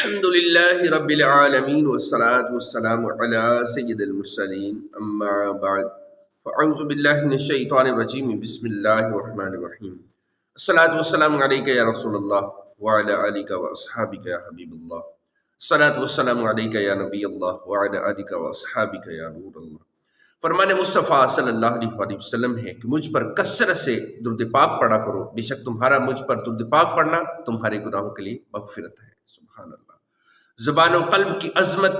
الحمد لله رب العالمين والصلاة والسلام على سيد المرسلين أما بعد فأعوذ بالله من الشيطان الرجيم بسم الله الرحمن الرحيم الصلاة والسلام عليك يا رسول الله وعلى آلك وأصحابك يا حبيب الله الصلاة والسلام عليك يا نبي الله وعلى آلك وأصحابك يا نور الله۔ فرمان مصطفیٰ صلی اللہ علیہ وسلم ہے کہ مجھ پر کثرت سے درود پاک پڑھا کرو، بے شک تمہارا مجھ پر درود پاک پڑھنا تمہارے گناہوں کے لیے مغفرت ہے۔ سبحان اللہ۔ زبان و قلب کی عظمت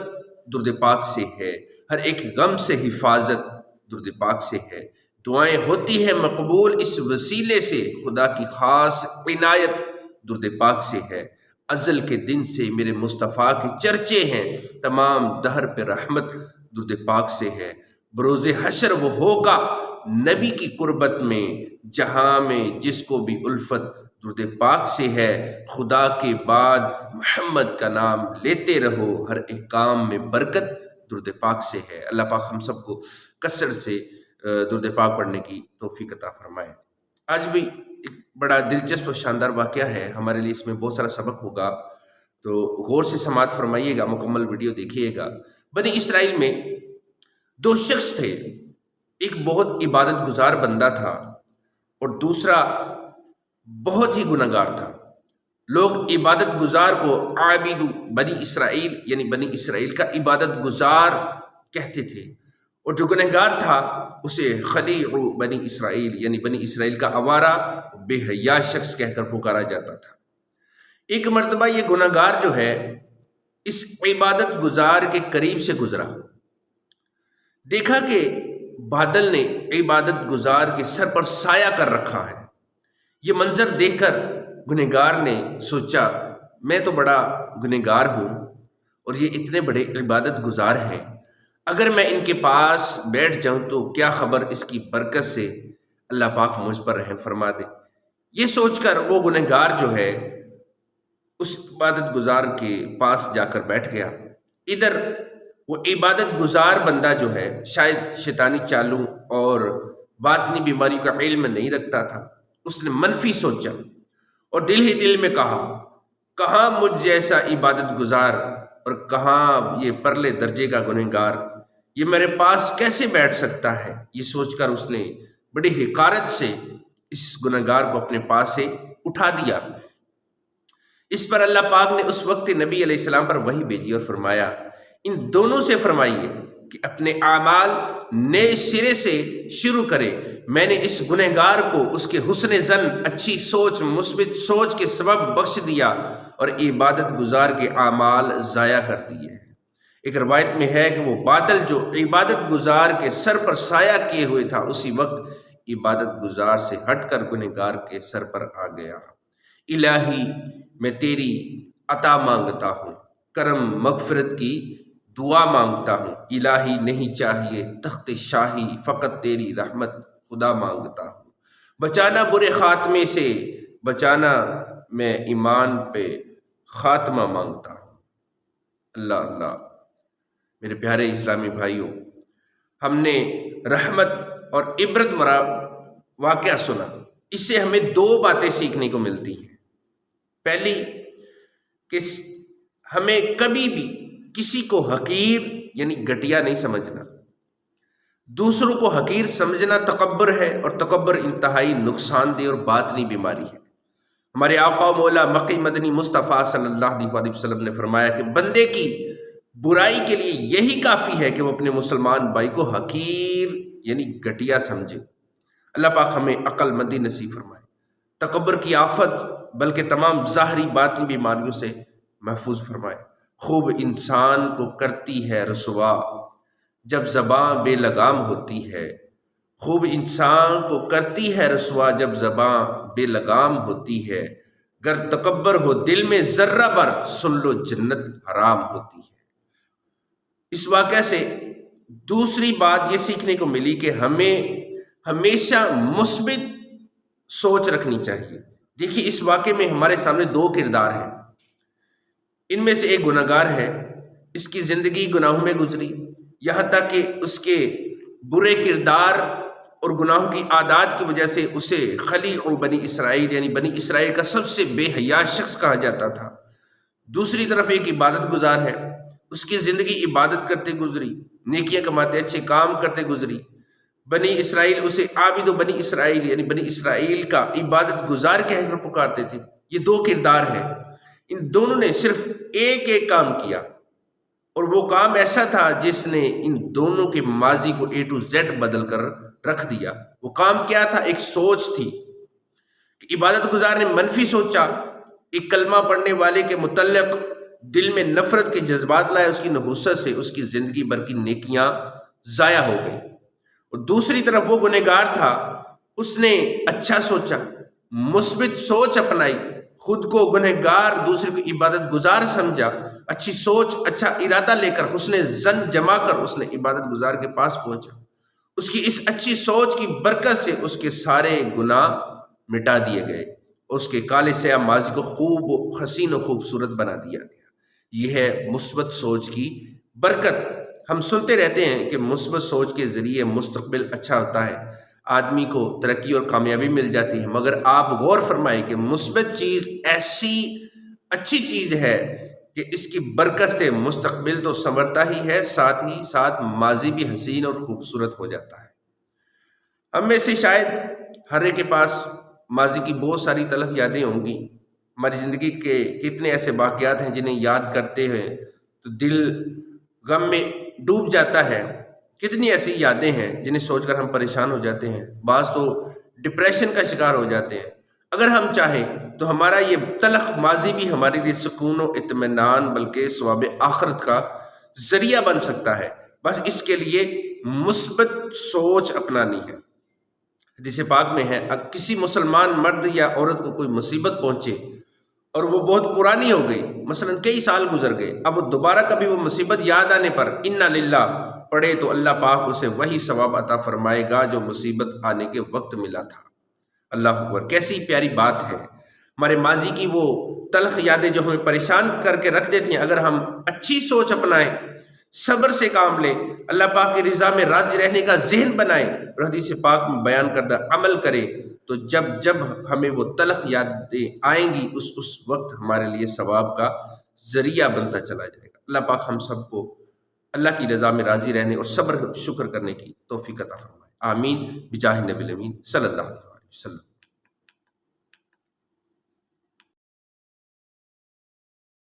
درود پاک سے ہے، ہر ایک غم سے حفاظت درود پاک سے ہے، دعائیں ہوتی ہیں مقبول اس وسیلے سے، خدا کی خاص عنایت درود پاک سے ہے۔ ازل کے دن سے میرے مصطفیٰ کے چرچے ہیں، تمام دہر پہ رحمت درود پاک سے ہے۔ بروز حشر وہ ہوگا نبی کی قربت میں، جہاں میں جس کو بھی الفت درود پاک سے ہے۔ خدا کے بعد محمد کا نام لیتے رہو، ہر ایک کام میں برکت درود پاک سے ہے۔ اللہ پاک ہم سب کو کثرت سے درود پاک پڑھنے کی توفیق عطا فرمائے۔ آج بھی ایک بڑا دلچسپ اور شاندار واقعہ ہے، ہمارے لیے اس میں بہت سارا سبق ہوگا، تو غور سے سماعت فرمائیے گا، مکمل ویڈیو دیکھیے گا۔ بنی اسرائیل میں دو شخص تھے، ایک بہت عبادت گزار بندہ تھا اور دوسرا بہت ہی گناہگار تھا۔ لوگ عبادت گزار کو عابد بنی اسرائیل یعنی بنی اسرائیل کا عبادت گزار کہتے تھے، اور جو گنہگار تھا اسے خلیع بنی اسرائیل یعنی بنی اسرائیل کا آوارہ بے حیا شخص کہہ کر پکارا جاتا تھا۔ ایک مرتبہ یہ گنہگار جو ہے اس عبادت گزار کے قریب سے گزرا، دیکھا کہ بادل نے عبادت گزار کے سر پر سایہ کر رکھا ہے۔ یہ منظر دیکھ کر گنہگار نے سوچا، میں تو بڑا گنہگار ہوں اور یہ اتنے بڑے عبادت گزار ہیں، اگر میں ان کے پاس بیٹھ جاؤں تو کیا خبر اس کی برکت سے اللہ پاک مجھ پر رحم فرما دے۔ یہ سوچ کر وہ گنہگار جو ہے اس عبادت گزار کے پاس جا کر بیٹھ گیا۔ ادھر وہ عبادت گزار بندہ جو ہے شاید شیطانی چالوں اور باطنی بیماری کا علم نہیں رکھتا تھا، اس نے منفی سوچا اور دل ہی دل میں کہا، کہاں مجھ جیسا عبادت گزار اور کہاں یہ پرلے درجے کا گنہگار، یہ میرے پاس کیسے بیٹھ سکتا ہے۔ یہ سوچ کر اس نے بڑی حقارت سے اس گنہگار کو اپنے پاس سے اٹھا دیا۔ اس پر اللہ پاک نے اس وقت نبی علیہ السلام پر وحی بھیجی اور فرمایا، ان دونوں سے فرمائیے کہ اپنے اعمال نئے سرے سے شروع کرے۔ میں نے اس گنہگار کو اس کے حسن ظن، اچھی سوچ، مثبت سوچ کے سبب بخش دیا اور عبادت گزار کے اعمال ضائع کر دیے ہیں۔ ایک روایت میں ہے کہ وہ بادل جو عبادت گزار کے سر پر سایہ کیے ہوئے تھا اسی وقت عبادت گزار سے ہٹ کر گنہگار کے سر پر آ گیا۔ الہی میں تیری عطا مانگتا ہوں، کرم مغفرت کی دعا مانگتا ہوں، الہی نہیں چاہیے تخت شاہی، فقط تیری رحمت خدا مانگتا ہوں، بچانا برے خاتمے سے، بچانا میں ایمان پہ خاتمہ مانگتا ہوں۔ اللہ اللہ۔ میرے پیارے اسلامی بھائیوں، ہم نے رحمت اور عبرت بھرا واقعہ سنا، اس سے ہمیں دو باتیں سیکھنے کو ملتی ہیں۔ پہلی کہ ہمیں کبھی بھی کسی کو حقیر یعنی گھٹیا نہیں سمجھنا، دوسروں کو حقیر سمجھنا تکبر ہے، اور تکبر انتہائی نقصان دہ اور باطنی بیماری ہے۔ ہمارے آقا و مولا مقی مدنی مصطفیٰ صلی اللہ علیہ وسلم نے فرمایا کہ بندے کی برائی کے لیے یہی کافی ہے کہ وہ اپنے مسلمان بھائی کو حقیر یعنی گھٹیا سمجھے۔ اللہ پاک ہمیں عقل مندی نصیب فرمائے، تکبر کی آفت بلکہ تمام ظاہری باطنی بیماریوں سے محفوظ فرمائے۔ خوب انسان کو کرتی ہے رسوا جب زباں بے لگام ہوتی ہے، خوب انسان کو کرتی ہے رسوا جب زباں بے لگام ہوتی ہے، گر تکبر ہو دل میں ذرہ بر سن لو جنت حرام ہوتی ہے۔ اس واقعہ سے دوسری بات یہ سیکھنے کو ملی کہ ہمیں ہمیشہ مثبت سوچ رکھنی چاہیے۔ دیکھیے اس واقعے میں ہمارے سامنے دو کردار ہیں، ان میں سے ایک گنہگار ہے، اس کی زندگی گناہوں میں گزری، یہاں تک کہ اس کے برے کردار اور گناہوں کی عادات کی وجہ سے اسے خلیع بنی اسرائیل یعنی بنی اسرائیل کا سب سے بے حیا شخص کہا جاتا تھا۔ دوسری طرف ایک عبادت گزار ہے، اس کی زندگی عبادت کرتے گزری، نیکیاں کماتے اچھے کام کرتے گزری۔ بنی اسرائیل اسے عابد و بنی اسرائیل یعنی بنی اسرائیل کا عبادت گزار کہہ کر پکارتے تھے۔ یہ دو کردار ہیں، ان دونوں نے صرف ایک ایک کام کیا، اور وہ کام ایسا تھا جس نے ان دونوں کے ماضی کو A to Z بدل کر رکھ دیا۔ وہ کام کیا تھا؟ ایک سوچ تھی کہ عبادت گزار نے منفی سوچا، ایک کلمہ پڑھنے والے کے متعلق دل میں نفرت کے جذبات لائے، اس کی نحوست سے اس کی زندگی بھر کی نیکیاں ضائع ہو گئی۔ اور دوسری طرف وہ گنہگار تھا، اس نے اچھا سوچا، مثبت سوچ اپنائی، خود کو گنہگار دوسرے کو عبادت گزار سمجھا، اچھی سوچ اچھا ارادہ لے کر حسن ظن جما کر اس نے عبادت گزار کے پاس پہنچا۔ اس کی اس اچھی سوچ کی برکت سے اس کے سارے گناہ مٹا دیے گئے، اس کے کالے سیاہ ماضی کو خوب حسین و خوبصورت بنا دیا گیا۔ یہ ہے مثبت سوچ کی برکت۔ ہم سنتے رہتے ہیں کہ مثبت سوچ کے ذریعے مستقبل اچھا ہوتا ہے، آدمی کو ترقی اور کامیابی مل جاتی ہے، مگر آپ غور فرمائیں کہ مثبت چیز ایسی اچھی چیز ہے کہ اس کی برکت سے مستقبل تو سنورتا ہی ہے، ساتھ ہی ساتھ ماضی بھی حسین اور خوبصورت ہو جاتا ہے۔ ہم میں سے شاید ہر ایک کے پاس ماضی کی بہت ساری تلخ یادیں ہوں گی۔ ہماری زندگی کے کتنے ایسے واقعات ہیں جنہیں یاد کرتے ہیں تو دل غم میں ڈوب جاتا ہے، کتنی ایسی یادیں ہیں جنہیں سوچ کر ہم پریشان ہو جاتے ہیں، بعض تو ڈپریشن کا شکار ہو جاتے ہیں۔ اگر ہم چاہیں تو ہمارا یہ تلخ ماضی بھی ہمارے لیے سکون و اطمینان بلکہ ثواب آخرت کا ذریعہ بن سکتا ہے، بس اس کے لیے مثبت سوچ اپنانی ہے۔ حدیث پاک میں ہے، اگر کسی مسلمان مرد یا عورت کو کوئی مصیبت پہنچے اور وہ بہت پرانی ہو گئی، مثلا کئی سال گزر گئے، اب وہ دوبارہ کبھی وہ مصیبت یاد آنے پر انا للہ پڑھے تو اللہ پاک اسے وہی ثواب عطا فرمائے گا جو مصیبت آنے کے وقت ملا تھا۔ اللہ اکبر، کیسی پیاری بات ہے۔ ہمارے ماضی کی وہ تلخ یادیں جو ہمیں پریشان کر کے رکھ دیتی ہیں، اگر ہم اچھی سوچ اپنائیں، صبر سے کام لیں، اللہ پاک کی رضا میں راضی رہنے کا ذہن بنائیں اور حدیث پاک میں بیان کردہ عمل کریں، تو جب ہمیں وہ تلخ یادیں آئیں گی اس وقت ہمارے لیے ثواب کا ذریعہ بنتا چلا جائے گا۔ اللہ پاک ہم سب کو اللہ کی رضا میں راضی رہنے اور صبر شکر کرنے کی توفیق عطا فرمائے۔ آمین بجاہ نبی الامین صلی اللہ علیہ وسلم۔